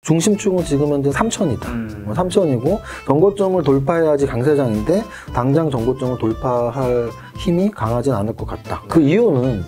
중심축은 지금 현재 3천이다. 3천이고 전고점을 돌파해야지 강세장인데 당장 전고점을 돌파할 힘이 강하진 않을 것 같다. 그 이유는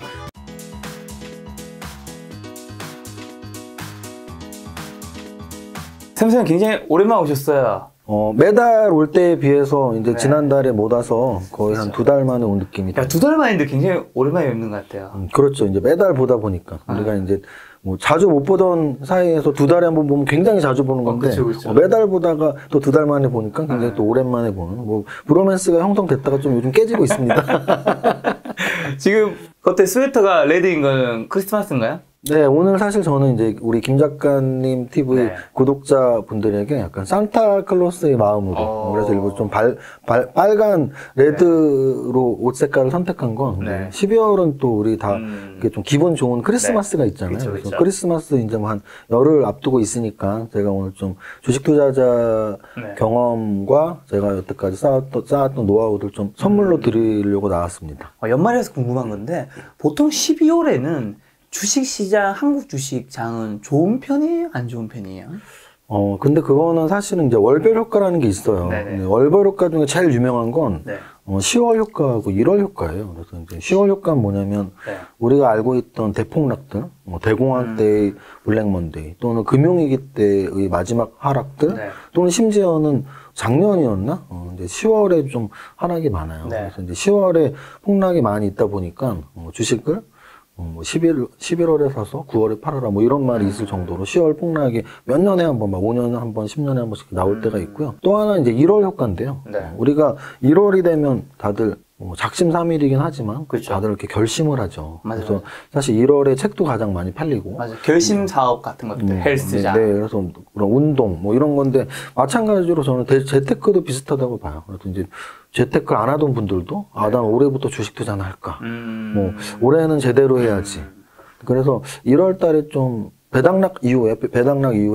샘쌤 굉장히 오랜만에 오셨어요. 매달 올 때에 비해서 이제 네. 지난달에 못 와서 거의 한 2달 만에 온 느낌이다. 야, 2달 만인데 굉장히 오랜만에 뵙는 것 같아요. 그렇죠. 이제 매달 보다 보니까 우리가 이제 뭐 자주 못 보던 사이에서 2달에 한 번 보면 굉장히 자주 보는 건데 그쵸. 매달 보다가 또 2달 만에 보니까 굉장히 또 오랜만에 보는 뭐 브로맨스가 형성됐다가 좀 요즘 깨지고 있습니다. 지금 겉에 스웨터가 레드인 건 크리스마스인가요? 네, 오늘 사실 저는 이제 우리 김 작가님 TV 네. 구독자분들에게 약간 산타클로스의 마음으로 그래서 일부러 좀 빨간 레드로 옷 색깔을 선택한 건 네. 12월은 또 우리 다 이렇게 좀 기분 좋은 크리스마스가 있잖아요. 그쵸. 그래서 크리스마스 이제 뭐 한 열흘 앞두고 있으니까 제가 오늘 좀 주식 투자자 경험과 제가 여태까지 쌓았던 노하우들 좀 선물로 드리려고 나왔습니다. 연말에서 궁금한 건데 보통 12월에는 주식시장, 한국 주식장은 좋은 편이에요? 안 좋은 편이에요? 근데 그거는 사실은 이제 월별 효과라는 게 있어요. 네네. 월별 효과 중에 제일 유명한 건 네. 10월 효과하고 1월 효과예요. 그래서 이제 10월 효과는 뭐냐면 네. 우리가 알고 있던 대폭락들, 뭐 대공황 때의 블랙먼데이 또는 금융위기 때의 마지막 하락들 네. 또는 심지어는 작년이었나? 이제 10월에 좀 하락이 많아요. 네. 그래서 이제 10월에 폭락이 많이 있다 보니까 주식을 뭐 11월에 사서 9월에 팔아라 뭐 이런 말이 있을 정도로 10월 폭락이 몇 년에 한 번, 막 5년에 한 번, 10년에 한 번씩 나올 때가 있고요. 또 하나 이제 1월 효과인데요. 네. 우리가 1월이 되면 다들 작심삼일이긴 하지만 그렇죠. 다들 이렇게 결심을 하죠. 맞아요. 그래서 사실 1월에 책도 가장 많이 팔리고 맞아요. 결심 사업 같은 것들, 헬스장. 네, 그래서 그런 운동 뭐 이런 건데 마찬가지로 저는 재테크도 비슷하다고 봐요. 그래서 이제 재테크를 안 하던 분들도 난 올해부터 주식 투자나 할까? 뭐 올해는 제대로 해야지. 그래서 1월 달에 좀 배당락 이후에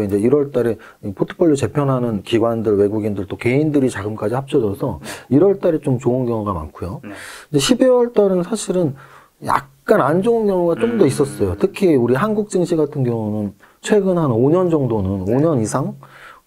이제 1월 달에 포트폴리오 재편하는 기관들, 외국인들 또 개인들이 자금까지 합쳐져서 1월 달에 좀 좋은 경우가 많고요. 근데 12월 달은 사실은 약간 안 좋은 경우가 좀 더 있었어요. 특히 우리 한국 증시 같은 경우는 최근 한 5년 정도는 5년 이상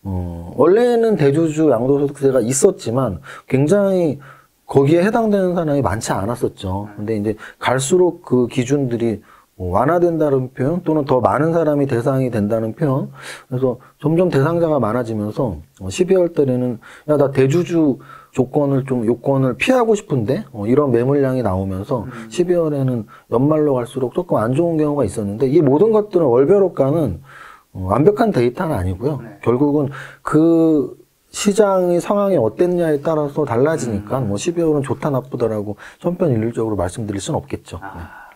원래는 대주주 양도소득세가 있었지만 굉장히 거기에 해당되는 사람이 많지 않았었죠. 근데 이제 갈수록 그 기준들이 완화된다는 표현 또는 더 많은 사람이 대상이 된다는 표현. 그래서 점점 대상자가 많아지면서 12월 달에는 야, 나 대주주 요건을 피하고 싶은데 이런 매물량이 나오면서 12월에는 연말로 갈수록 조금 안 좋은 경우가 있었는데 이 모든 것들은 월별 효과는 완벽한 데이터는 아니고요. 결국은 그 시장의 상황이 어땠냐에 따라서 달라지니까 뭐 12월은 좋다 나쁘다라고 천편일률적으로 말씀드릴 수는 없겠죠.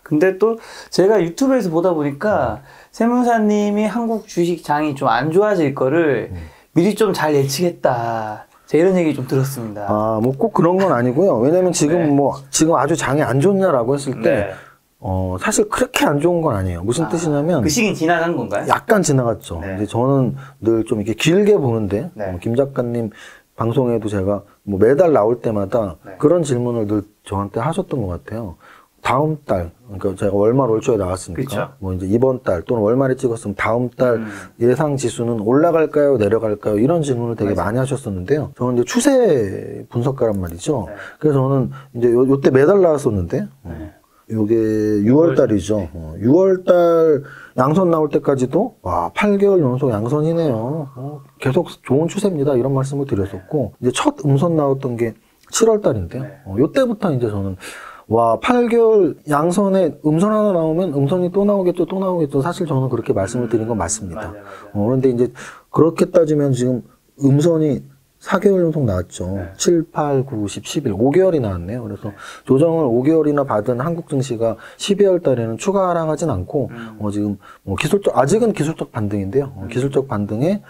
근데 또 제가 유튜브에서 보다 보니까 세무사님이 한국 주식장이 좀 안 좋아질 거를 미리 좀 잘 예측했다. 제가 이런 얘기 좀 들었습니다. 뭐 꼭 그런 건 아니고요. 왜냐면 지금 지금 아주 장이 안 좋냐라고 했을 때 사실 그렇게 안 좋은 건 아니에요. 무슨 뜻이냐면 그 시기는 지나간 건가요? 약간 지나갔죠. 근데 저는 늘 좀 이렇게 길게 보는데 김 작가님 방송에도 제가 뭐 매달 나올 때마다 그런 질문을 늘 저한테 하셨던 것 같아요. 다음 달, 그러니까 제가 월말 월초에 나왔으니까 그쵸. 뭐 이제 이번 달 또는 월말에 찍었으면 다음 달 예상 지수는 올라갈까요, 내려갈까요? 이런 질문을 되게 많이 하셨었는데요. 저는 이제 추세 분석가란 말이죠. 그래서 저는 이제 요때 매달 나왔었는데 요게 6월 달이죠. 6월 달 양선 나올 때까지도 8개월 연속 양선이네요. 계속 좋은 추세입니다. 이런 말씀을 드렸었고 이제 첫 음선 나왔던 게 7월 달인데요. 요때부터 이제 저는 8개월 양선에 음선 하나 나오면 음선이 또 나오겠죠. 사실 저는 그렇게 말씀을 드린 건 맞습니다. 그런데 이제 그렇게 따지면 지금 음선이 4개월 연속 나왔죠. 7, 8, 9, 10, 11, 5개월이 나왔네요. 그래서 조정을 5개월이나 받은 한국 증시가 12월 달에는 추가 하락하진 않고, 지금 아직은 기술적 반등인데요. 기술적 반등에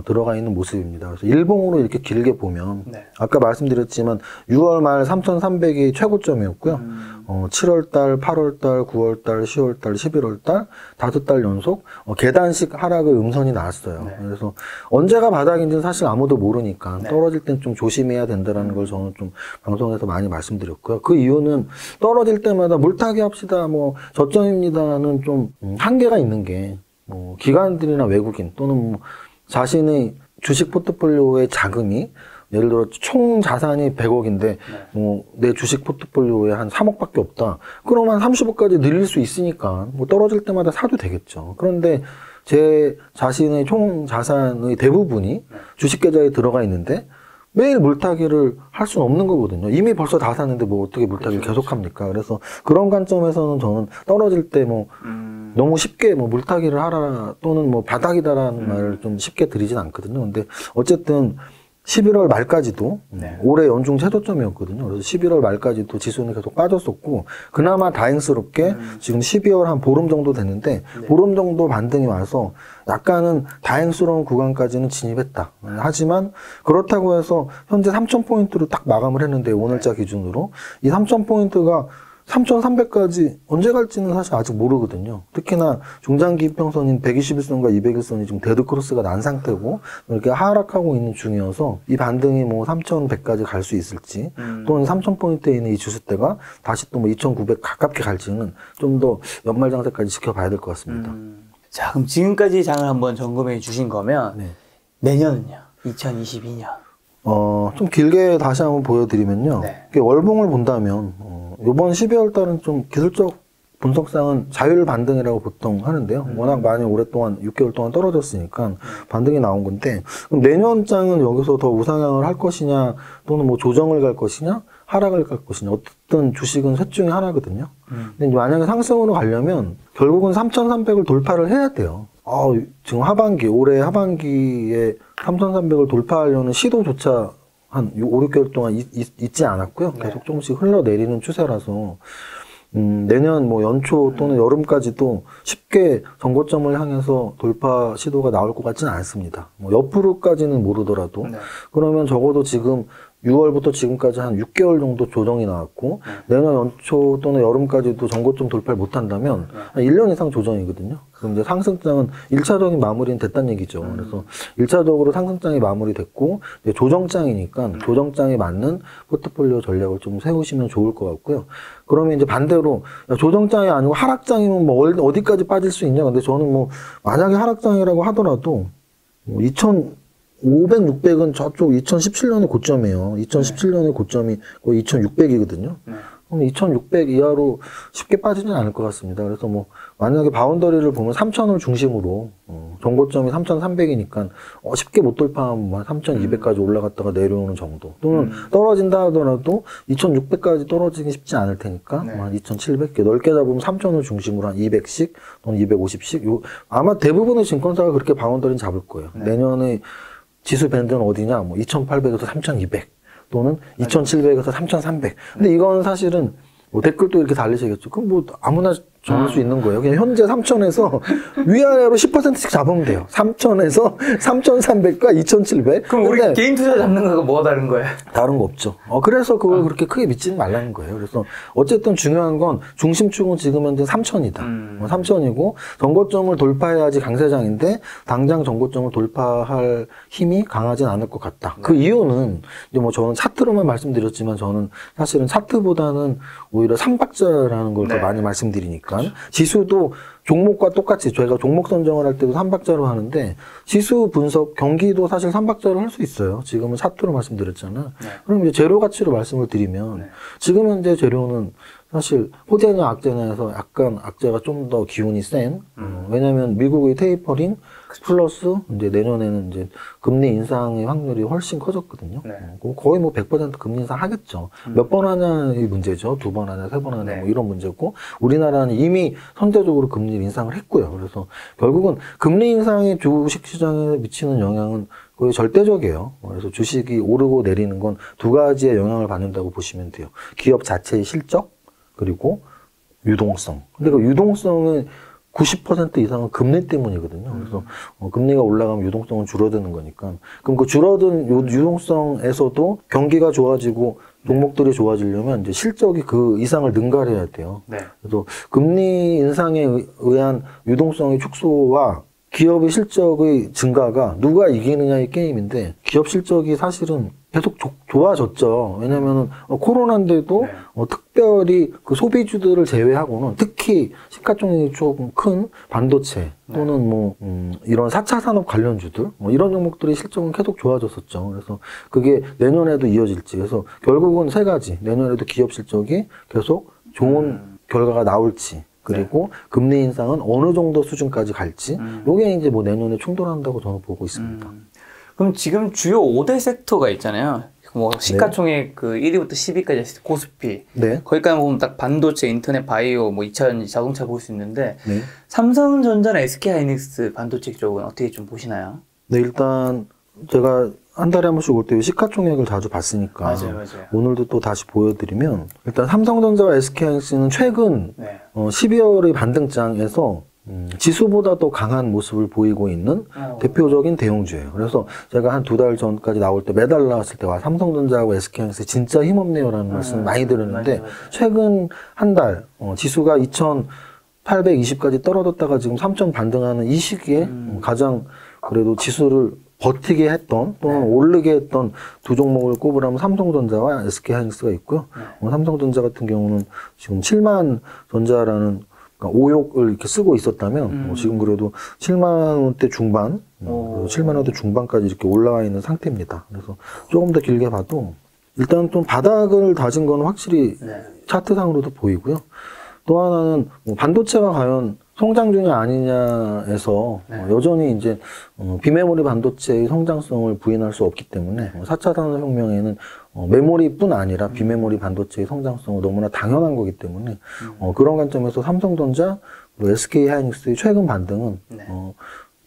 들어가 있는 모습입니다. 그래서 일봉으로 이렇게 길게 보면, 아까 말씀드렸지만 6월 말 3,300이 최고점이었고요. 7월 달, 8월 달, 9월 달, 10월 달, 11월 달, 5달 연속 계단식 하락의 음선이 나왔어요. 그래서 언제가 바닥인지는 사실 아무도 모르니까 떨어질 땐 좀 조심해야 된다는 걸 저는 좀 방송에서 많이 말씀드렸고요. 그 이유는 떨어질 때마다 물타기 합시다, 저점입니다는 좀 한계가 있는 게, 기관들이나 외국인 또는 자신의 주식 포트폴리오의 자금이 예를 들어 총 자산이 100억인데 뭐 내 주식 포트폴리오에 한 3억밖에 없다. 그러면 30억까지 늘릴 수 있으니까 뭐 떨어질 때마다 사도 되겠죠. 그런데 제 자신의 총 자산의 대부분이 주식 계좌에 들어가 있는데 매일 물타기를 할 수는 없는 거거든요. 이미 벌써 다 샀는데 뭐 어떻게 물타기를 계속합니까? 그래서 그런 관점에서는 저는 떨어질 때 뭐 너무 쉽게 뭐 물타기를 하라 또는 뭐 바닥이다라는 말을 좀 쉽게 드리진 않거든요. 근데 어쨌든 11월 말까지도 올해 연중 최저점이었거든요. 그래서 11월 말까지도 지수는 계속 빠졌었고 그나마 다행스럽게 지금 12월 한 보름 정도 됐는데 보름 정도 반등이 와서 약간은 다행스러운 구간까지는 진입했다. 하지만 그렇다고 해서 현재 3,000포인트로 딱 마감을 했는데 오늘자 기준으로 이 3,000포인트가 3,300까지 언제 갈지는 사실 아직 모르거든요. 특히나 중장기 이평선인 121선과 200일선이 지금 데드크로스가 난 상태고 이렇게 하락하고 있는 중이어서 이 반등이 뭐 3,100까지 갈 수 있을지 또는 3,000포인트에 있는 이 주수대가 다시 또 뭐 2,900 가깝게 갈지는 좀 더 연말장세까지 지켜봐야 될 것 같습니다. 자, 그럼 지금까지 장을 한번 점검해 주신 거면 네. 내년은요? 2022년. 좀 길게 다시 한번 보여드리면요. 이렇게 월봉을 본다면, 이번 12월 달은 좀 기술적 분석상은 자율 반등이라고 보통 하는데요. 워낙 많이 오랫동안, 6개월 동안 떨어졌으니까 반등이 나온 건데, 그럼 내년 장은 여기서 더 우상향을 할 것이냐, 또는 뭐 조정을 갈 것이냐, 하락을 갈 것이냐, 어쨌든 주식은 셋 중에 하나거든요. 근데 만약에 상승으로 가려면 결국은 3,300을 돌파를 해야 돼요. 지금 올해 하반기에 3,300을 돌파하려는 시도조차 한 5, 6개월 동안 있지 않았고요. 계속 조금씩 흘러내리는 추세라서, 내년 뭐 연초 또는 여름까지도 쉽게 정고점을 향해서 돌파 시도가 나올 것 같지는 않습니다. 뭐 옆으로까지는 모르더라도. 그러면 적어도 지금 6월부터 지금까지 한 6개월 정도 조정이 나왔고 내년 연초 또는 여름까지도 정고점 돌파를 못한다면 한 1년 이상 조정이거든요. 그럼 이제 상승장은 1차적인 마무리는 됐다는 얘기죠. 그래서 1차적으로 상승장이 마무리됐고 이제 조정장이니까 조정장에 맞는 포트폴리오 전략을 좀 세우시면 좋을 것 같고요. 그러면 이제 반대로 조정장이 아니고 하락장이면 뭐 어디까지 빠질 수 있냐. 근데 저는 뭐 만약에 하락장이라고 하더라도 뭐 500, 600은 저쪽 2017년의 고점이에요. 2017년의 고점이 거의 2600이거든요. 그럼 2600 이하로 쉽게 빠지진 않을 것 같습니다. 그래서 뭐, 만약에 바운더리를 보면 3000을 중심으로, 정고점이 3300이니까, 쉽게 못 돌파하면 3200까지 올라갔다가 내려오는 정도. 또는 떨어진다 하더라도 2600까지 떨어지기 쉽지 않을 테니까, 한 2700, 넓게 잡으면 3000을 중심으로 한 200씩 또는 250씩, 아마 대부분의 증권사가 그렇게 바운더리는 잡을 거예요. 내년에 지수 밴드는 어디냐? 뭐 2,800에서 3,200 또는 2,700에서 3,300. 근데 이건 사실은 뭐 댓글도 이렇게 달리시겠죠. 그럼 뭐 아무나 정할 수 있는 거예요. 그냥 현재 3,000에서 위아래로 10%씩 잡으면 돼요. 3,000에서 3,300과 2,700. 그럼 우리 개인 투자 잡는 거가 뭐가 다른 거예요? 다른 거 없죠. 그래서 그걸 그렇게 크게 믿지는 말라는 거예요. 그래서 어쨌든 중요한 건 중심축은 지금 현재 3,000이다. 3,000이고 정고점을 돌파해야지 강세장인데 당장 정고점을 돌파할 힘이 강하진 않을 것 같다. 그 이유는 이제 뭐 저는 차트로만 말씀드렸지만 저는 사실은 차트보다는 오히려 삼박자라는 걸 더 많이 말씀드리니까 지수도 종목과 똑같이 저희가 종목 선정을 할 때도 3박자로 하는데 지수 분석 경기도 사실 3박자로 할 수 있어요. 지금은 차트로 말씀드렸잖아. 그럼 이제 재료 가치로 말씀을 드리면 지금 현재 재료는 사실 호재냐 악재냐에서 약간 악재가 좀 더 기운이 센. 왜냐면 미국의 테이퍼링 플러스 이제 내년에는 이제 금리 인상의 확률이 훨씬 커졌거든요. 거의 뭐 100% 금리 인상 하겠죠. 몇 번 하냐의 문제죠. 2번 하냐, 3번 하냐 뭐 이런 문제고 우리나라는 이미 선제적으로 금리 인상을 했고요. 그래서 결국은 금리 인상이 주식 시장에 미치는 영향은 거의 절대적이에요. 그래서 주식이 오르고 내리는 건 두 가지의 영향을 받는다고 보시면 돼요. 기업 자체의 실적 그리고 유동성. 근데 그 유동성은 90% 이상은 금리 때문이거든요. 그래서 금리가 올라가면 유동성은 줄어드는 거니까. 그럼 그 줄어든 유동성에서도 경기가 좋아지고 종목들이 좋아지려면 이제 실적이 그 이상을 능가해야 돼요. 그래서 금리 인상에 의한 유동성의 축소와 기업의 실적의 증가가 누가 이기느냐의 게임인데 기업 실적이 사실은 계속 좋아졌죠. 왜냐면은 코로나인데도 네. 특별히 그 소비주들을 제외하고는 특히 시가총액이 조금 큰 반도체 또는 뭐 이런 4차 산업 관련주들 뭐 이런 종목들의 실적은 계속 좋아졌었죠. 그래서 그게 내년에도 이어질지. 그래서 결국은 세 가지. 내년에도 기업 실적이 계속 좋은 결과가 나올지. 그리고 금리 인상은 어느 정도 수준까지 갈지. 요게 이제 뭐 내년에 충돌한다고 저는 보고 있습니다. 그럼 지금 주요 5대 섹터가 있잖아요. 뭐 시가총액 그 1위부터 10위까지 코스피. 네. 거기까지 보면 딱 반도체, 인터넷, 바이오, 뭐 2차전지, 자동차 볼 수 있는데 네. 삼성전자나 SK하이닉스 반도체 쪽은 어떻게 좀 보시나요? 네, 일단 제가 한 달에 한 번씩 올 때 시가총액을 자주 봤으니까 맞아요. 오늘도 또 다시 보여드리면 일단 삼성전자와 SK하이닉스는 최근 네. 12월의 반등장에서 지수보다 더 강한 모습을 보이고 있는 대표적인 대형주예요. 그래서 제가 한 2달 전까지 나올 때 매달 나왔을 때 와 삼성전자하고 SK하이닉스 진짜 힘없네요라는 말씀을 많이 드렸는데 맞아요. 최근 한 달 지수가 2,820까지 떨어졌다가 지금 3점 반등하는 이 시기에 가장 그래도 지수를 버티게 했던 또는 오르게 했던 두 종목을 꼽으라면 삼성전자와 SK하이닉스가 있고요. 삼성전자 같은 경우는 지금 7만 전자라는 그러니까 5욕을 이렇게 쓰고 있었다면 지금 그래도 7만 원대 중반, 7만 원대 중반까지 이렇게 올라와 있는 상태입니다. 그래서 조금 더 길게 봐도 일단 좀 바닥을 다진 건 확실히 차트상으로도 보이고요. 또 하나는 뭐 반도체가 과연 성장 중이 아니냐에서 여전히 이제 비메모리 반도체의 성장성을 부인할 수 없기 때문에 4차 산업혁명에는 메모리뿐 아니라 비메모리 반도체의 성장성은 너무나 당연한 거기 때문에 그런 관점에서 삼성전자 그리고 SK하이닉스의 최근 반등은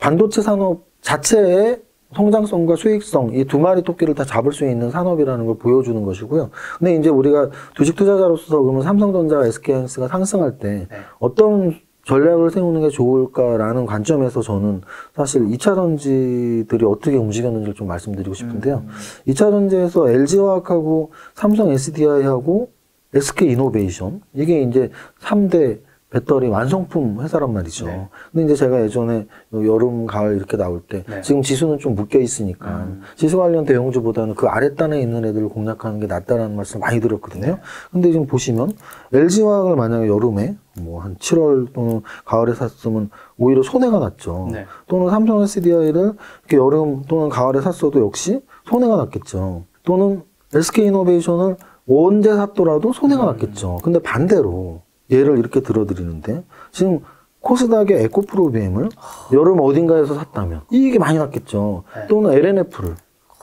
반도체 산업 자체의 성장성과 수익성 이 두 마리 토끼를 다 잡을 수 있는 산업이라는 걸 보여주는 것이고요. 근데 이제 우리가 주식 투자자로서 그러면 삼성전자와 SK하이닉스가 상승할 때 어떤 전략을 세우는 게 좋을까라는 관점에서 저는 사실 2차 전지들이 어떻게 움직였는지를 좀 말씀드리고 싶은데요. 2차 전지에서 LG화학하고 삼성 SDI하고 SK이노베이션 이게 이제 3대 배터리 완성품 회사란 말이죠. 근데 이제 제가 예전에 여름, 가을 이렇게 나올 때 지금 지수는 좀 묶여 있으니까 지수 관련 대형주보다는 그 아랫단에 있는 애들을 공략하는 게 낫다라는 말씀을 많이 드렸거든요. 근데 지금 보시면 LG화학을 만약에 여름에 뭐 한 7월 또는 가을에 샀으면 오히려 손해가 났죠. 또는 삼성 SDI를 이렇게 여름 또는 가을에 샀어도 역시 손해가 났겠죠. 또는 SK이노베이션을 언제 샀더라도 손해가 났겠죠. 근데 반대로 예를 이렇게 들어드리는데 지금 코스닥의 에코프로비엠을 여름 어딘가에서 샀다면 이익이 많이 났겠죠. 또는 LNF를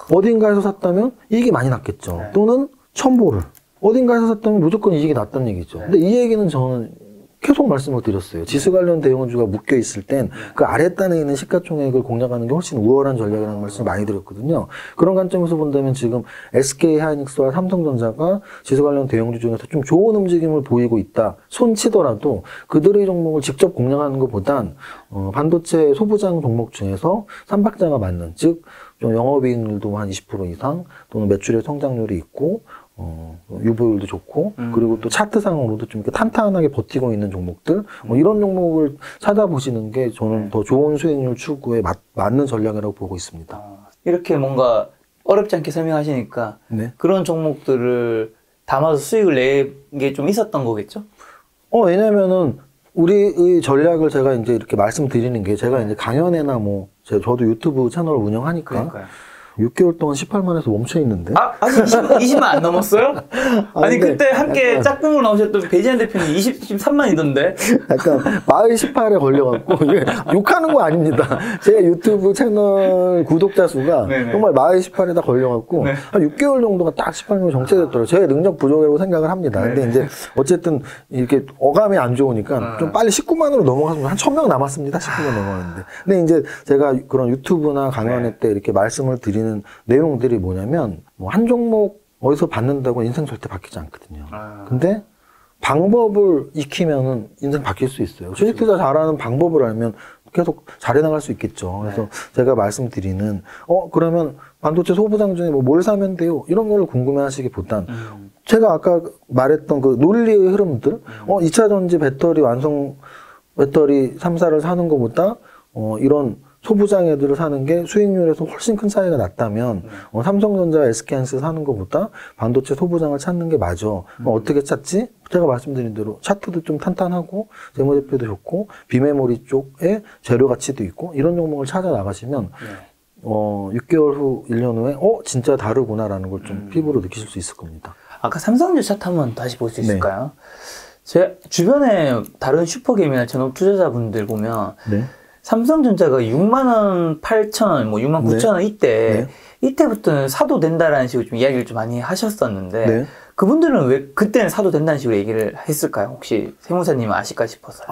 어딘가에서 샀다면 이익이 많이 났겠죠. 또는 첨보를 어딘가에서 샀다면 무조건 이익이 났다는 얘기죠. 근데 이 얘기는 저는 계속 말씀을 드렸어요. 지수 관련 대형주가 묶여 있을 땐 그 아랫단에 있는 시가총액을 공략하는 게 훨씬 우월한 전략이라는 말씀을 많이 드렸거든요. 그런 관점에서 본다면 지금 SK하이닉스와 삼성전자가 지수 관련 대형주 중에서 좀 좋은 움직임을 보이고 있다. 손치더라도 그들의 종목을 직접 공략하는 것보단 반도체 소부장 종목 중에서 삼박자가 맞는 즉 좀 영업이익률도 한 20% 이상 또는 매출의 성장률이 있고 유보율도 좋고 그리고 또 차트상으로도 좀 이렇게 탄탄하게 버티고 있는 종목들 이런 종목을 찾아보시는 게 저는 더 좋은 수익률 추구에 맞는 전략이라고 보고 있습니다. 이렇게 뭔가 어렵지 않게 설명하시니까 그런 종목들을 담아서 수익을 내는 게 좀 있었던 거겠죠? 왜냐면은 우리의 전략을 제가 이제 이렇게 말씀드리는 게 제가 이제 강연회나 뭐 저도 유튜브 채널을 운영하니까 그러니까요. 6개월 동안 18만에서 멈춰 있는데. 아직 20만 안 넘었어요? 아니, 근데 그때 함께 약간 짝꿍으로 나오셨던 배지한 대표님 23만이던데? 약간 마을 18에 걸려갖고 이게 욕하는 거 아닙니다. 제 유튜브 채널 구독자 수가 정말 마을 18에다 걸려갖고 한 6개월 정도가 딱 18명 정체됐더라고요. 제 능력 부족이라고 생각을 합니다. 근데 이제 어쨌든 이렇게 어감이 안 좋으니까 좀 빨리 19만으로 넘어가서 한 1000명 남았습니다. 19만 넘어갔는데. 근데 이제 제가 그런 유튜브나 강연회 때 이렇게 말씀을 드리는 내용들이 뭐냐면 뭐 한 종목 어디서 받는다고 인생 절대 바뀌지 않거든요. 근데 방법을 익히면은 인생 바뀔 수 있어요. 주식 투자 잘하는 방법을 알면 계속 잘해 나갈 수 있겠죠. 그래서 제가 말씀드리는 그러면 반도체 소부장 중에 뭐 뭘 사면 돼요? 이런 걸 궁금해 하시기보단 제가 아까 말했던 그 논리의 흐름들 2차 전지 배터리 완성 배터리 3사를 사는 것보다 이런 소부장 애들을 사는 게 수익률에서 훨씬 큰 차이가 났다면 삼성전자, SK하이닉스 사는 것보다 반도체 소부장을 찾는 게 맞아. 어떻게 찾지? 제가 말씀드린 대로 차트도 좀 탄탄하고 재무제표도 좋고 비메모리 쪽에 재료 가치도 있고 이런 종목을 찾아 나가시면 6개월 후, 1년 후에 진짜 다르구나라는 걸 좀 피부로 느끼실 수 있을 겁니다. 아까 삼성전자 차트 한번 다시 볼 수 있을까요? 제 주변에 다른 슈퍼게임이나 전업 투자자분들 보면 네. 삼성전자가 6만 8천 원, 뭐 6만 9천 원 이때부터는 사도 된다라는 식으로 좀 이야기를 좀 많이 하셨었는데 그분들은 왜 그때는 사도 된다는 식으로 얘기를 했을까요? 혹시 세무사님은 아실까 싶어서요.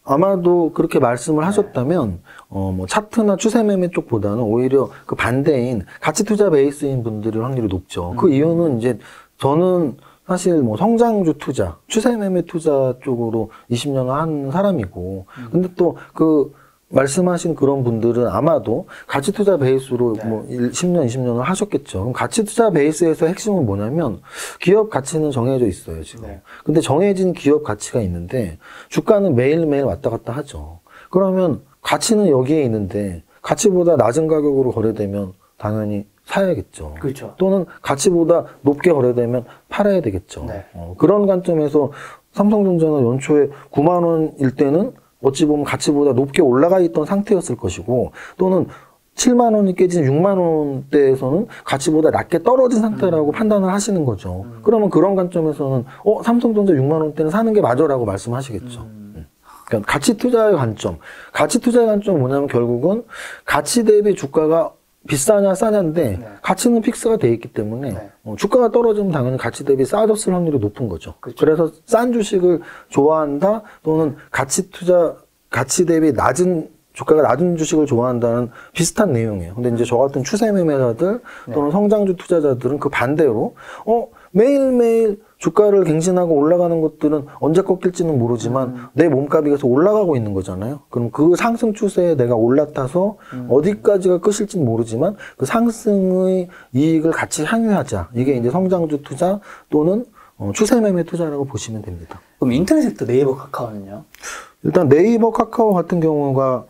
아마도 그렇게 말씀을 하셨다면 뭐 차트나 추세 매매 쪽보다는 오히려 그 반대인 가치 투자 베이스인 분들의 확률이 높죠. 그 이유는 이제 저는 사실 뭐 성장주 투자, 추세 매매 투자 쪽으로 20년을 한 사람이고 근데 또 그 말씀하신 그런 분들은 아마도 가치 투자 베이스로 뭐 10년, 20년을 하셨겠죠. 그럼 가치 투자 베이스에서 핵심은 뭐냐면 기업 가치는 정해져 있어요, 지금. 근데 정해진 기업 가치가 있는데 주가는 매일매일 왔다 갔다 하죠. 그러면 가치는 여기에 있는데 가치보다 낮은 가격으로 거래되면 당연히 사야겠죠. 그렇죠. 또는 가치보다 높게 거래되면 팔아야 되겠죠. 그런 관점에서 삼성전자는 연초에 9만 원일 때는 어찌 보면 가치보다 높게 올라가 있던 상태였을 것이고 또는 7만 원이 깨진 6만 원대에서는 가치보다 낮게 떨어진 상태라고 판단을 하시는 거죠. 그러면 그런 관점에서는 삼성전자 6만 원대는 사는 게 맞아라고 말씀하시겠죠. 그러니까 가치 투자의 관점. 가치 투자의 관점은 뭐냐면 결국은 가치 대비 주가가 비싸냐 싸냐인데 가치는 픽스가 돼 있기 때문에 주가가 떨어지면 당연히 가치 대비 싸졌을 확률이 높은 거죠. 그래서 싼 주식을 좋아한다 또는 가치 대비 주가가 낮은 주식을 좋아한다는 비슷한 내용이에요. 근데 이제 저 같은 추세 매매자들 또는 성장주 투자자들은 그 반대로 매일매일 주가를 갱신하고 올라가는 것들은 언제 꺾일지는 모르지만 내 몸값이 계속 올라가고 있는 거잖아요. 그럼 그 상승 추세에 내가 올라타서 어디까지가 끝일지는 모르지만 그 상승의 이익을 같이 향유하자. 이게 이제 성장주 투자 또는 추세 매매 투자라고 보시면 됩니다. 그럼 인터넷 섹터 네이버 카카오는요? 일단 네이버 카카오 같은 경우가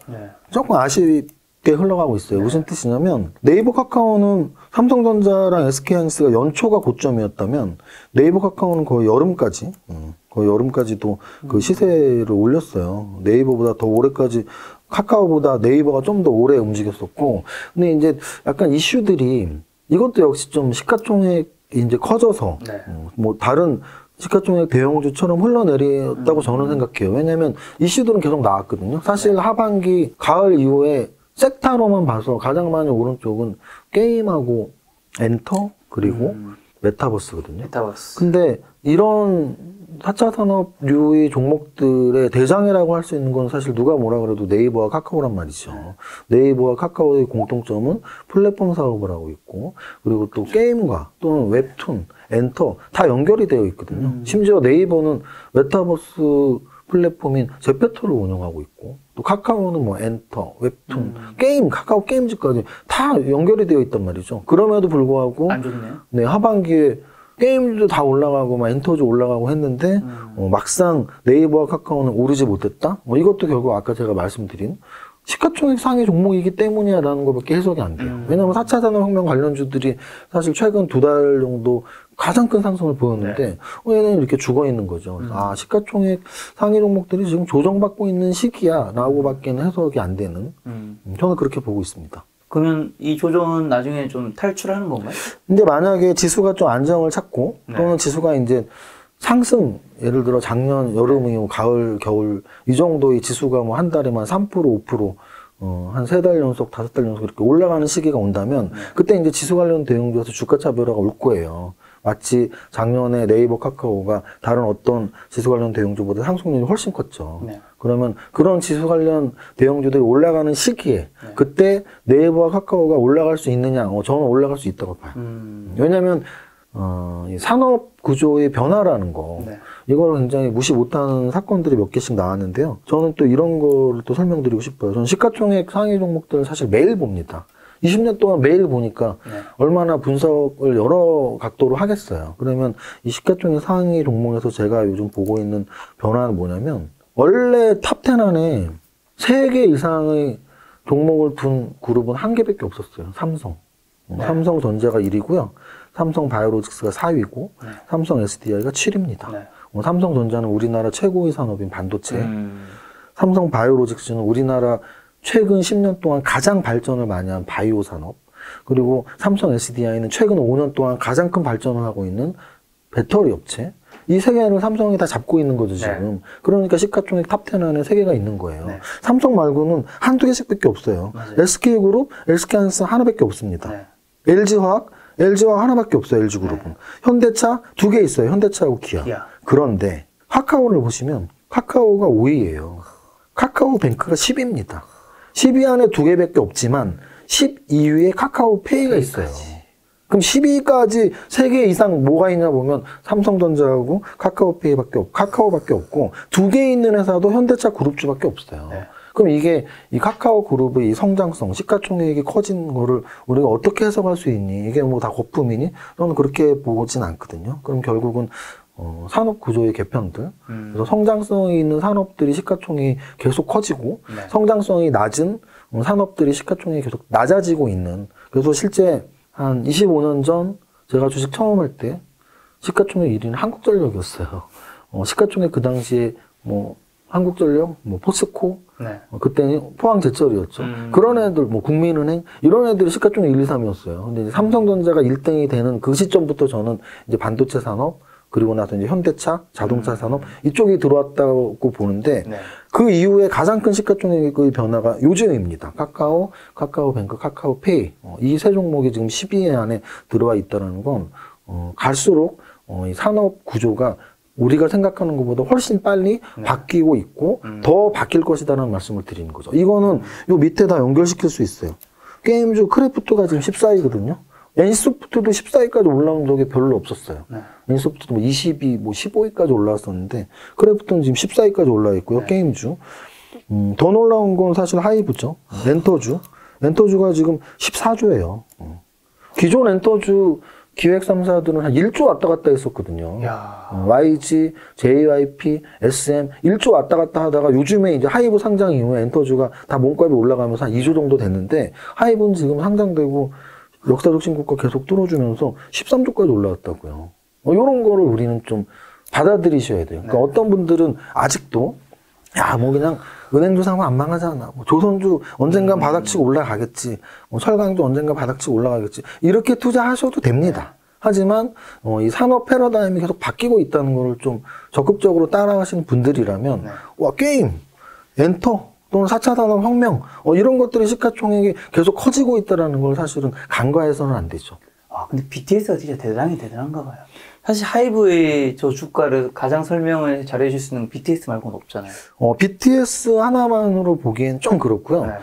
조금 아쉽게 흘러가고 있어요. 무슨 뜻이냐면 네이버 카카오는 삼성전자랑 SK하이닉스가 연초가 고점이었다면 네이버 카카오는 거의 여름까지도 그 시세를 올렸어요. 네이버보다 더 오래까지 카카오보다 네이버가 좀 더 오래 움직였었고 근데 이제 약간 이슈들이 이것도 역시 좀 시가총액이 이제 커져서 뭐 다른 시가총액 대형주처럼 흘러내렸다고 저는 생각해요. 왜냐면 이슈들은 계속 나왔거든요. 사실 하반기 가을 이후에 섹터로만 봐서 가장 많이 오른 쪽은 게임하고 엔터 그리고 메타버스거든요. 근데 이런 4차 산업류의 종목들의 대장이라고 할 수 있는 건 사실 누가 뭐라 그래도 네이버와 카카오란 말이죠. 네이버와 카카오의 공통점은 플랫폼 사업을 하고 있고 그리고 또 게임과 또는 웹툰, 엔터 다 연결이 되어 있거든요. 심지어 네이버는 메타버스 플랫폼인 제페토를 운영하고 있고 또 카카오는 뭐 엔터, 웹툰, 게임, 카카오 게임즈까지 다 연결이 되어 있단 말이죠. 그럼에도 불구하고 안 좋네요. 네, 하반기에 게임도 다 올라가고 막 엔터도 올라가고 했는데 막상 네이버와 카카오는 오르지 못했다. 이것도 결국 아까 제가 말씀드린 시가총액 상위 종목이기 때문이야라는 것밖에 해석이 안 돼요. 왜냐하면 4차 산업혁명 관련주들이 사실 최근 2달 정도 가장 큰 상승을 보였는데 얘는 이렇게 죽어 있는 거죠. 시가총액 상위 종목들이 지금 조정받고 있는 시기야라고밖에는 해석이 안 되는. 저는 그렇게 보고 있습니다. 그러면 이 조정은 나중에 좀 탈출하는 건가요? 근데 만약에 지수가 좀 안정을 찾고 또는 지수가 이제 상승, 예를 들어 작년 여름이고 가을, 겨울 이 정도의 지수가 뭐 한 달에만 3%, 5%, 한 3달 연속, 5달 연속 이렇게 올라가는 시기가 온다면 그때 이제 지수 관련 대응주에서 주가 차별화가 올 거예요. 마치 작년에 네이버, 카카오가 다른 어떤 지수 관련 대형주보다 상승률이 훨씬 컸죠. 그러면 그런 지수 관련 대형주들이 올라가는 시기에 그때 네이버와 카카오가 올라갈 수 있느냐? 저는 올라갈 수 있다고 봐요. 왜냐하면 이 산업 구조의 변화라는 거 이걸 굉장히 무시 못하는 사건들이 몇 개씩 나왔는데요. 저는 또 이런 거를 또 설명드리고 싶어요. 저는 시가총액 상위 종목들을 사실 매일 봅니다. 20년 동안 매일 보니까 얼마나 분석을 여러 각도로 하겠어요. 그러면 이 시가총액 상위 종목에서 제가 요즘 보고 있는 변화는 뭐냐면 원래 탑10 안에 3개 이상의 종목을 둔 그룹은 한 개밖에 없었어요. 삼성. 네. 삼성전자가 1위고요. 삼성바이오로직스가 4위고 삼성 SDI가 7위입니다. 네. 삼성전자는 우리나라 최고의 산업인 반도체, 삼성바이오로직스는 우리나라 최근 10년 동안 가장 발전을 많이 한 바이오 산업, 그리고 삼성 SDI는 최근 5년 동안 가장 큰 발전을 하고 있는 배터리 업체. 이 세 개를 삼성이 다 잡고 있는 거죠, 지금. 네. 그러니까 시가총액 탑10 안에 3개가 있는 거예요. 네. 삼성 말고는 한두 개씩밖에 없어요. 맞아요. SK그룹, SK하이닉스 하나밖에 없습니다. 네. LG화학 하나밖에 없어요, LG그룹은. 네. 현대차 2개 있어요, 현대차하고 기아. 그런데 카카오를 보시면 카카오가 5위예요. 카카오뱅크가 10위입니다. 10위 안에 2개밖에 없지만 12위에 카카오페이가 있어요. 그럼 10위까지 3개 이상 뭐가 있냐 보면 삼성전자하고 카카오밖에 없고 2개 있는 회사도 현대차 그룹주밖에 없어요. 네. 그럼 이게 이 카카오 그룹의 이 성장성, 시가총액이 커진 거를 우리가 어떻게 해석할 수 있니? 이게 뭐 다 거품이니? 저는 그렇게 보진 않거든요. 그럼 결국은 산업 구조의 개편들, 그래서 성장성이 있는 산업들이 시가총액이 계속 커지고 네. 성장성이 낮은 산업들이 시가총액이 계속 낮아지고 있는. 그래서 실제 한 25년 전 제가 주식 처음 할 때 시가총액 1위는 한국전력이었어요. 시가총액 그 당시에 뭐 한국전력, 뭐 포스코, 네. 그때는 포항제철이었죠. 그런 애들, 뭐 국민은행 이런 애들이 시가총액 1, 2, 3이었어요. 근데 이제 삼성전자가 1등이 되는 그 시점부터 저는 이제 반도체 산업, 그리고 나서 이제 현대차, 자동차 산업 이쪽이 들어왔다고 보는데 네. 그 이후에 가장 큰 시가총액의 변화가 요즘입니다. 카카오, 카카오뱅크, 카카오페이 이 세 종목이 지금 10위 안에 들어와 있다는 건 갈수록 이 산업 구조가 우리가 생각하는 것보다 훨씬 빨리 바뀌고 있고 더 바뀔 것이다라는 말씀을 드리는 거죠. 이거는 요 밑에 다 연결시킬 수 있어요. 게임주 크래프트가 지금 14위거든요. NC소프트도 14위까지 올라온 적이 별로 없었어요. 네. NC소프트도 뭐 20위, 뭐 15위까지 올라왔었는데 크래프트는 지금 14위까지 올라와 있고요. 게임주. 더 놀라운 건 사실 하이브죠. 렌터주가 지금 14조예요. 기존 렌터주 기획 3사들은 한 1조 왔다 갔다 했었거든요. YG, JYP, SM 1조 왔다 갔다 하다가 요즘에 이제 하이브 상장 이후에 엔터주가 다 몸값이 올라가면서 한 2조 정도 됐는데 하이브는 지금 상장되고 역사적 신고가 계속 뚫어주면서 13조까지 올라왔다고요. 이런 거를 우리는 좀 받아들이셔야 돼요. 그러니까 어떤 분들은 아직도 뭐 그냥 은행주 사면 안 망하잖아. 뭐 조선주 언젠간 바닥치고 올라가겠지. 뭐 철강주 언젠간 바닥치고 올라가겠지. 이렇게 투자하셔도 됩니다. 하지만 이 산업 패러다임이 계속 바뀌고 있다는 걸 좀 적극적으로 따라가시는 분들이라면 와 게임, 엔터 또는 4차 산업혁명 이런 것들이 시가총액이 계속 커지고 있다는 걸 사실은 간과해서는 안 되죠. 근데 BTS가 진짜 대단한가 봐요. 사실 하이브의 저 주가를 가장 설명을 잘해 줄 수 있는 BTS 말고는 없잖아요. BTS 하나만으로 보기엔 좀 그렇고요. 네.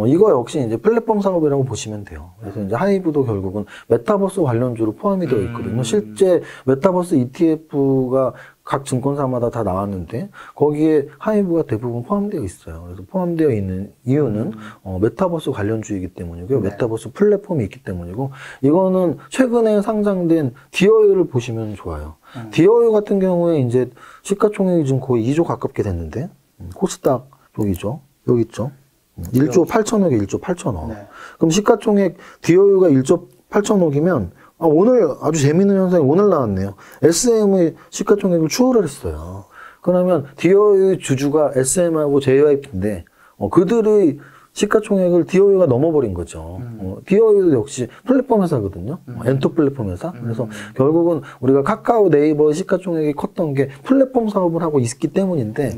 이거 역시 이제 플랫폼 사업이라고 보시면 돼요. 그래서 이제 하이브도 결국은 메타버스 관련주로 포함이 되어 있거든요. 실제 메타버스 ETF가 각 증권사마다 다 나왔는데 거기에 하이브가 대부분 포함되어 있어요. 그래서 포함되어 있는 이유는 메타버스 관련주이기 때문이고요. 메타버스 플랫폼이 있기 때문이고 이거는 최근에 상장된 디어유를 보시면 좋아요. 디어유 같은 경우에 이제 시가총액이 지금 거의 2조 가깝게 됐는데 코스닥 쪽이죠. 여기 있죠. 1조 8천억에 1조 8천억. 그럼 시가총액 디어유가 1조 8천억이면 오늘 아주 재밌는 현상이 오늘 나왔네요. SM의 시가총액을 추월을 했어요. 그러면 디어유의 주주가 SM하고 JYP인데 그들의 시가총액을 디어유가 넘어버린 거죠. 디어유도 역시 플랫폼 회사거든요. 엔터 플랫폼 회사. 그래서 결국은 우리가 카카오 네이버의 시가총액이 컸던 게 플랫폼 사업을 하고 있기 때문인데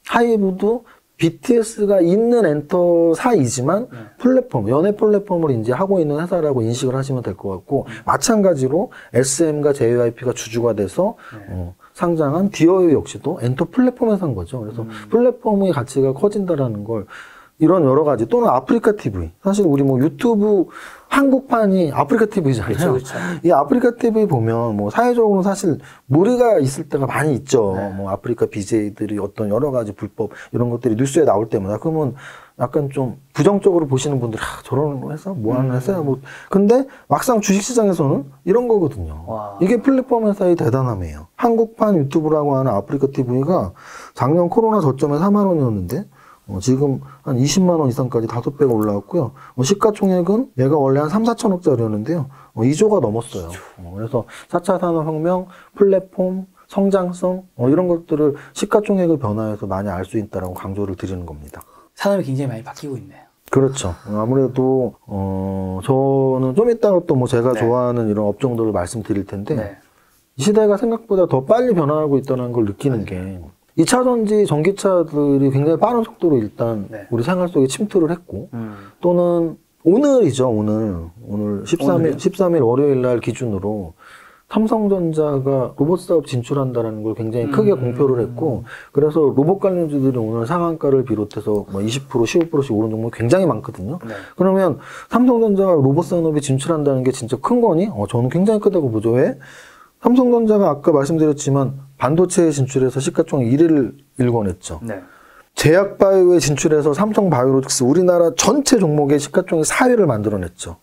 하이브도 BTS가 있는 엔터사이지만 플랫폼, 연예 플랫폼을 이제 하고 있는 회사라고 인식을 하시면 될 것 같고 마찬가지로 SM과 JYP가 주주가 돼서 상장한 디어유 역시도 엔터 플랫폼 회사인 거죠. 그래서 플랫폼의 가치가 커진다라는 걸 이런 여러 가지 또는 아프리카 TV 사실 우리 뭐 유튜브 한국판이 아프리카 TV잖아요. 그쵸. 이 아프리카 TV 보면 뭐 사회적으로 사실 무리가 있을 때가 많이 있죠. 뭐 아프리카 BJ들이 어떤 여러 가지 불법 이런 것들이 뉴스에 나올 때마다 그러면 약간 좀 부정적으로 보시는 분들 저런 회사 뭐 하는 회사야 뭐 근데 막상 주식시장에서는 이런 거거든요. 이게 플랫폼 회사의 대단함이에요. 한국판 유튜브라고 하는 아프리카 TV가 작년 코로나 저점에 4만 원이었는데 지금 한 20만 원 이상까지 5배가 올라왔고요. 시가총액은 얘가 원래 한 3, 4천억짜리였는데요. 2조가 넘었어요. 그래서 4차 산업혁명, 플랫폼, 성장성 이런 것들을 시가총액을 변화해서 많이 알 수 있다라고 강조를 드리는 겁니다. 산업이 굉장히 많이 바뀌고 있네요. 그렇죠. 아무래도 저는 좀 이따가 또 뭐 제가 네. 좋아하는 이런 업종들을 말씀드릴 텐데 네. 이 시대가 생각보다 더 빨리 변화하고 있다는 걸 느끼는 게 2차 전지 전기차들이 굉장히 빠른 속도로 일단 네. 우리 생활 속에 침투를 했고 또는 오늘이죠. 오늘 13일 월요일 날 기준으로 삼성전자가 로봇 사업 진출한다는 걸 굉장히 크게 공표를 했고, 그래서 로봇 관련주들이 오늘 상한가를 비롯해서 뭐 20%, 15%씩 오른 종목이 굉장히 많거든요. 네. 그러면 삼성전자가 로봇 산업에 진출한다는 게 진짜 큰 거니? 저는 굉장히 크다고 보죠. 왜? 삼성전자가 아까 말씀드렸지만 반도체에 진출해서 시가총액 1위를 일궈냈죠. 네. 제약바이오에 진출해서 삼성바이오로직스 우리나라 전체 종목의 시가총액 4위를 만들어냈죠.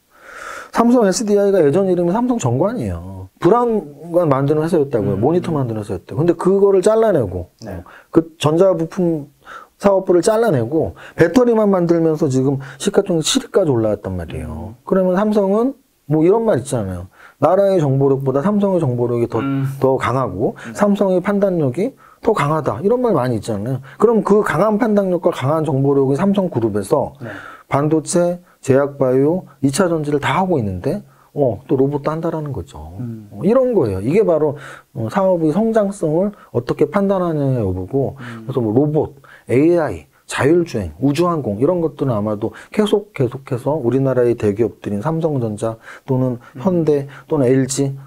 삼성 SDI가 예전 이름이 삼성정관이에요. 브라운관 만드는 회사였다고요. 모니터 만드는 회사였다고. 근데 그거를 잘라내고 네. 그 전자부품 사업부를 잘라내고 배터리만 만들면서 지금 시가총액 7위까지 올라왔단 말이에요. 그러면 삼성은 뭐 이런 말 있잖아요. 나라의 정보력보다 삼성의 정보력이 더 강하고 삼성의 판단력이 더 강하다. 이런 말 많이 있잖아요. 그럼 그 강한 판단력과 강한 정보력이 삼성그룹에서 네. 반도체, 제약바이오, 2차 전지를 다 하고 있는데 또 로봇도 한다라는 거죠. 이런 거예요. 이게 바로 사업의 성장성을 어떻게 판단하느냐의 여부고 그래서 뭐 로봇, AI, 자율주행, 우주항공 이런 것들은 아마도 계속해서 우리나라의 대기업들인 삼성전자 또는 현대 또는 LG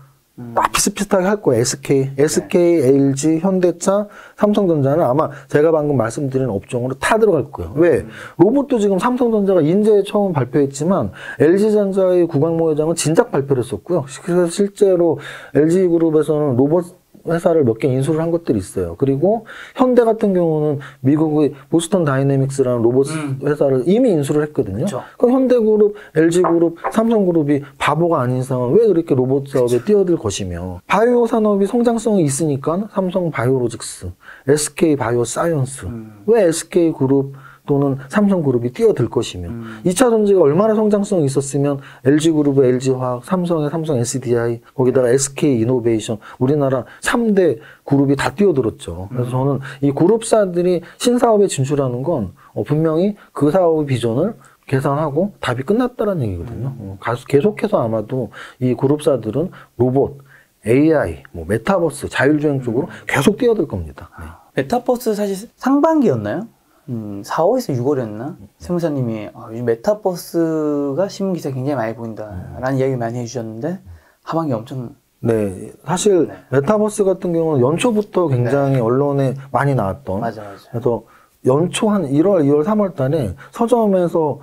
다 비슷비슷하게 할 거예요. SK, LG, 현대차, 삼성전자는 아마 제가 방금 말씀드린 업종으로 다 들어갈 거예요. 왜? 로봇도 지금 삼성전자가 인제 처음 발표했지만 LG전자의 구광모 회장은 진작 발표를 했었고요. 그래서 실제로 LG그룹에서는 로봇 회사를 몇 개 인수를 한 것들이 있어요. 그리고 현대 같은 경우는 미국의 보스턴 다이내믹스라는 로봇 회사를 이미 인수를 했거든요. 그쵸. 그럼 현대그룹, LG그룹, 삼성그룹이 바보가 아닌 이상은 왜 그렇게 로봇 사업에 뛰어들 것이며 바이오 산업이 성장성이 있으니까 삼성 바이오로직스, SK 바이오사이언스 왜 SK그룹 또는 삼성그룹이 뛰어들 것이며 2차 전지가 얼마나 성장성이 있었으면 LG그룹의 LG화학, 삼성의 삼성 SDI, 거기다가 SK이노베이션, 우리나라 3대 그룹이 다 뛰어들었죠. 그래서 저는 이 그룹사들이 신사업에 진출하는 건 분명히 그 사업의 비전을 계산하고 답이 끝났다는 얘기거든요. 계속해서 아마도 이 그룹사들은 로봇, AI, 뭐 메타버스, 자율주행 쪽으로 계속 뛰어들 겁니다. 네. 메타버스 사실 상반기였나요? 4월에서 6월이었나? 세무사님이 요즘 메타버스가 신문기사 굉장히 많이 보인다라는 이야기를 많이 해주셨는데 하반기 엄청 네, 사실 메타버스 같은 경우는 연초부터 굉장히 언론에 많이 나왔던 맞아. 그래서 연초 한 1월, 2월, 3월 달에 서점에서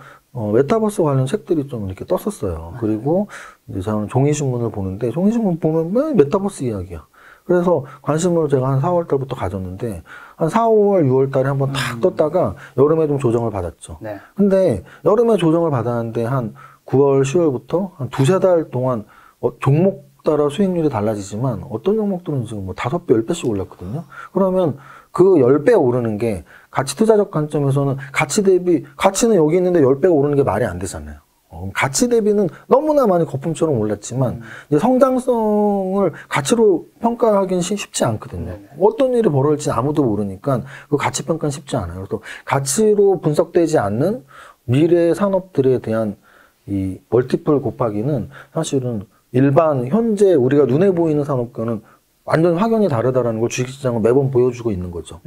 메타버스 관련 책들이 좀 이렇게 떴었어요. 그리고 이제 저는 종이신문을 보는데 종이신문 보면 왜 메타버스 이야기야. 그래서 관심을 제가 한 4월 달부터 가졌는데 한 4, 5월, 6월 달에 한번 탁 떴다가 여름에 좀 조정을 받았죠. 네. 근데 여름에 조정을 받았는데 한 9월, 10월부터 한 2-3달 동안 종목 따라 수익률이 달라지지만 어떤 종목들은 지금 뭐 5배, 10배씩 올랐거든요. 그러면 그 10배 오르는 게 가치 투자적 관점에서는 가치는 여기 있는데 10배가 오르는 게 말이 안 되잖아요. 가치 대비는 너무나 많이 거품처럼 올랐지만 이제 성장성을 가치로 평가하기는 쉽지 않거든요. 어떤 일이 벌어질지 아무도 모르니까 그 가치 평가는 쉽지 않아요. 그래서 가치로 분석되지 않는 미래 산업들에 대한 이 멀티플 곱하기는 사실은 일반 현재 우리가 눈에 보이는 산업과는 완전 확연히 다르다라는 걸 주식시장은 매번 보여주고 있는 거죠.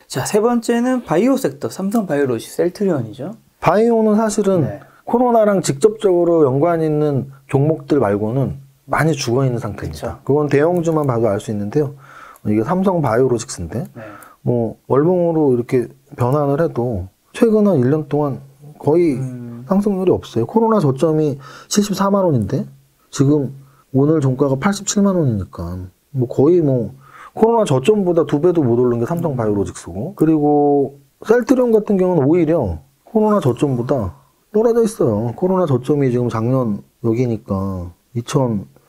자, 세 번째는 바이오 섹터, 삼성 바이오로직 셀트리온이죠. 바이오는 사실은 코로나랑 직접적으로 연관 있는 종목들 말고는 많이 죽어 있는 상태입니다. 그쵸. 그건 대형주만 봐도 알 수 있는데요. 이게 삼성 바이오로직스인데 뭐 월봉으로 이렇게 변환을 해도 최근 한 1년 동안 거의 상승률이 없어요. 코로나 저점이 74만 원인데 지금 오늘 종가가 87만 원이니까 뭐 거의 뭐 코로나 저점보다 2배도 못 오른 게 삼성 바이오로직스고, 그리고 셀트리온 같은 경우는 오히려 코로나 저점보다 떨어져 있어요. 코로나 저점이 지금 작년 여기니까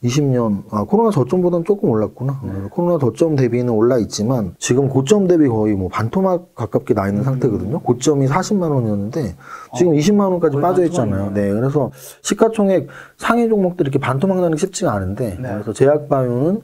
20년, 코로나 저점보다는 조금 올랐구나. 코로나 저점 대비는 올라 있지만 지금 고점 대비 거의 뭐 반토막 가깝게 나 있는 상태거든요. 고점이 40만 원이었는데 지금 20만 원까지 빠져 있잖아요. 네, 그래서 시가총액 상위 종목들이 이렇게 반토막 나는 게 쉽지가 않은데 그래서 제약바이오는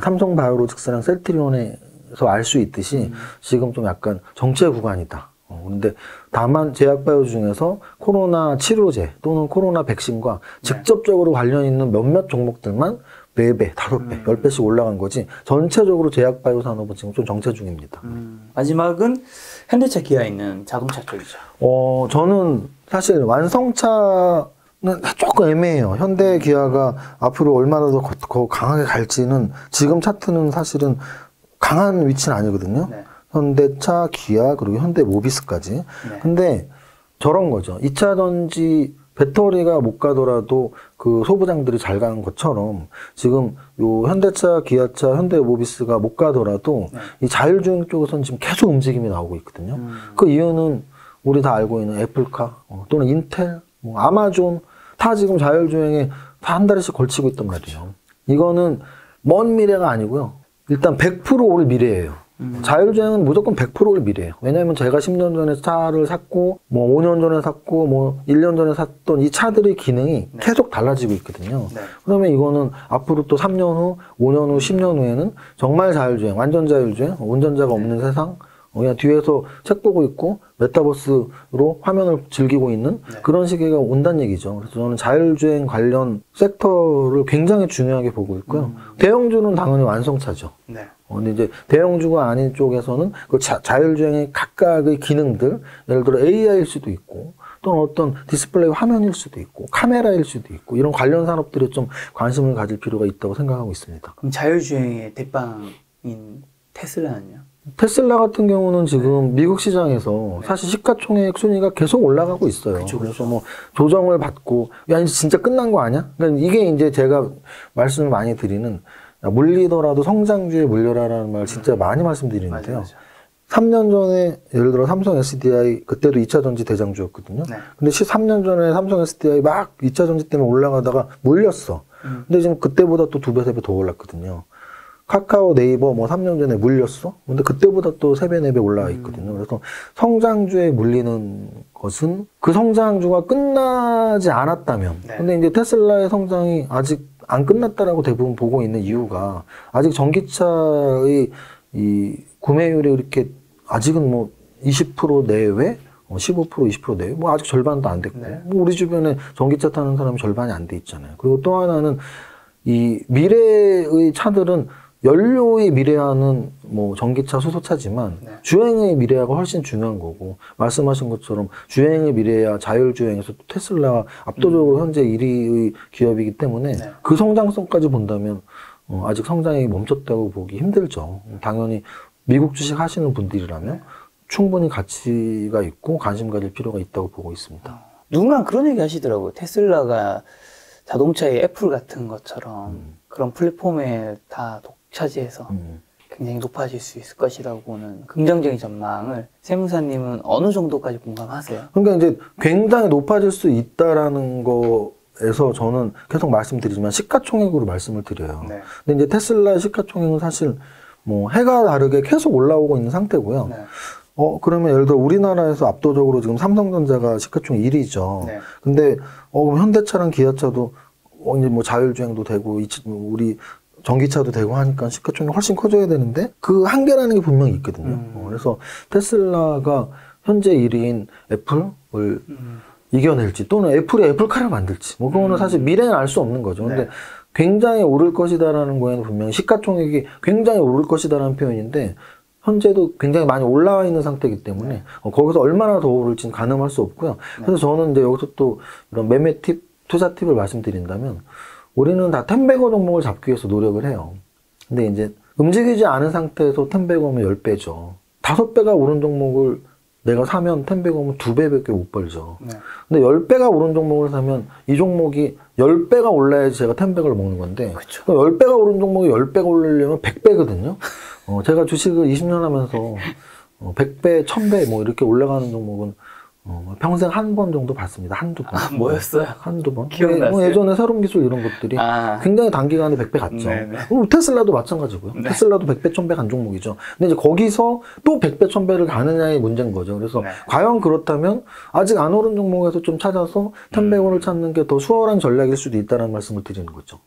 삼성바이오로직스랑 셀트리온에서 알 수 있듯이 지금 좀 약간 정체 구간이다. 근데 다만 제약바이오 중에서 코로나 치료제 또는 코로나 백신과 직접적으로 관련 있는 몇몇 종목들만 4배, 5배, 10배씩 올라간 거지 전체적으로 제약바이오 산업은 지금 좀 정체 중입니다. 마지막은 현대차 기아에 있는 자동차 쪽이죠. 저는 사실 완성차는 조금 애매해요. 현대 기아가 앞으로 얼마나 더 강하게 갈지는 지금 차트는 사실은 강한 위치는 아니거든요. 네. 현대차, 기아, 그리고 현대모비스까지. 네. 근데 저런 거죠. 2차 전지 배터리가 못 가더라도 그 소부장들이 잘 가는 것처럼 지금 요 현대차, 기아차, 현대모비스가 못 가더라도 이 자율주행 쪽에서는 지금 계속 움직임이 나오고 있거든요. 그 이유는 우리 다 알고 있는 애플카 또는 인텔, 뭐 아마존 다 지금 자율주행에 다 한 달씩 걸치고 있단 말이에요. 이거는 먼 미래가 아니고요. 일단 100% 올 미래예요. 자율주행은 무조건 100%올 미래예요. 왜냐하면 제가 10년 전에 차를 샀고, 뭐 5년 전에 샀고, 뭐 1년 전에 샀던 이 차들의 기능이 계속 달라지고 있거든요. 그러면 이거는 앞으로 또 3년 후, 5년 후, 10년 후에는 정말 자율주행, 완전 자율주행, 운전자가 없는 세상, 그냥 뒤에서 책 보고 있고 메타버스로 화면을 즐기고 있는 그런 시기가 온다는 얘기죠. 그래서 저는 자율주행 관련 섹터를 굉장히 중요하게 보고 있고요. 대형주는 당연히 완성차죠. 근데 이제 대형주가 아닌 쪽에서는 그 자율주행의 각각의 기능들, 예를 들어 AI일 수도 있고 또는 어떤 디스플레이 화면일 수도 있고 카메라일 수도 있고 이런 관련 산업들에 좀 관심을 가질 필요가 있다고 생각하고 있습니다. 그럼 자율주행의 대빵인 테슬라는요? 테슬라 같은 경우는 지금 미국 시장에서 사실 시가총액 순위가 계속 올라가고 있어요. 그래서 뭐 조정을 받고 야 이제 진짜 끝난 거 아니야? 그러니까 이게 이제 제가 말씀을 많이 드리는 야, 물리더라도 성장주에 물려라라는 말 진짜 많이 말씀드리는데요. 3년 전에 예를 들어 삼성 SDI 그때도 2차 전지 대장주였거든요. 근데 13년 전에 삼성 SDI 막 2차 전지 때문에 올라가다가 물렸어. 근데 지금 그때보다 또 2배, 3배 더 올랐거든요. 카카오, 네이버 뭐 3년 전에 물렸어? 근데 그때보다 또 3배, 4배 올라가 있거든요. 그래서 성장주에 물리는 것은 그 성장주가 끝나지 않았다면. 근데 이제 테슬라의 성장이 아직 안 끝났다라고 대부분 보고 있는 이유가 아직 전기차의 이 구매율이 이렇게 아직은 뭐 20% 내외? 15%, 20% 내외? 뭐 아직 절반도 안 됐고. 뭐 우리 주변에 전기차 타는 사람이 절반이 안 돼 있잖아요. 그리고 또 하나는 이 미래의 차들은 연료의 미래화는 뭐 전기차, 수소차지만 주행의 미래화가 훨씬 중요한 거고 말씀하신 것처럼 주행의 미래화, 자율주행에서 테슬라가 압도적으로 현재 1위의 기업이기 때문에 그 성장성까지 본다면 아직 성장이 멈췄다고 보기 힘들죠. 당연히 미국 주식 하시는 분들이라면 충분히 가치가 있고 관심 가질 필요가 있다고 보고 있습니다. 누군가 그런 얘기 하시더라고요. 테슬라가 자동차의 애플 같은 것처럼 그런 플랫폼에 다 차지해서 굉장히 높아질 수 있을 것이라고는 긍정적인 전망을 세무사님은 어느 정도까지 공감하세요? 그러니까 이제 굉장히 높아질 수 있다라는 거에서 저는 계속 말씀드리지만 시가총액으로 말씀을 드려요. 근데 이제 테슬라의 시가총액은 사실 뭐 해가 다르게 계속 올라오고 있는 상태고요. 그러면 예를 들어 우리나라에서 압도적으로 지금 삼성전자가 시가총액 1위죠. 근데 그럼 현대차랑 기아차도 이제 뭐 자율주행도 되고 우리 전기차도 되고 하니까 시가총액이 훨씬 커져야 되는데 그 한계라는 게 분명히 있거든요. 그래서 테슬라가 현재 1위인 애플을 이겨낼지 또는 애플이 애플카를 만들지 뭐 그거는 사실 미래는 알 수 없는 거죠. 근데 굉장히 오를 것이다라는 거에는 분명히 시가총액이 굉장히 오를 것이다라는 표현인데 현재도 굉장히 많이 올라와 있는 상태이기 때문에 거기서 얼마나 더 오를지는 가늠할 수 없고요. 그래서 저는 이제 여기서 또 이런 매매 팁, 투자 팁을 말씀드린다면 우리는 다 텐베거 종목을 잡기 위해서 노력을 해요. 근데 이제 움직이지 않은 상태에서 텐베거면 10배죠. 5배가 오른 종목을 내가 사면 텐베거면 2배밖에 못 벌죠. 근데 10배가 오른 종목을 사면 이 종목이 10배가 올라야지 제가 텐베거를 먹는 건데 10배가 오른 종목이 10배가 오르려면 100배거든요. 제가 주식을 20년 하면서 100배, 1000배 뭐 이렇게 올라가는 종목은 평생 한 번 정도 봤습니다. 한두 번. 아, 뭐였어요? 한두 번. 기억나세요? 예전에 새로운 기술 이런 것들이 굉장히 단기간에 100배 갔죠. 네네. 테슬라도 마찬가지고요. 네. 테슬라도 100배, 1000배 간 종목이죠. 근데 이제 거기서 또 100배, 1000배를 가느냐의 문제인 거죠. 그래서 네. 과연 그렇다면 아직 안 오른 종목에서 좀 찾아서 1100원을 찾는 게 더 수월한 전략일 수도 있다는 말씀을 드리는 거죠.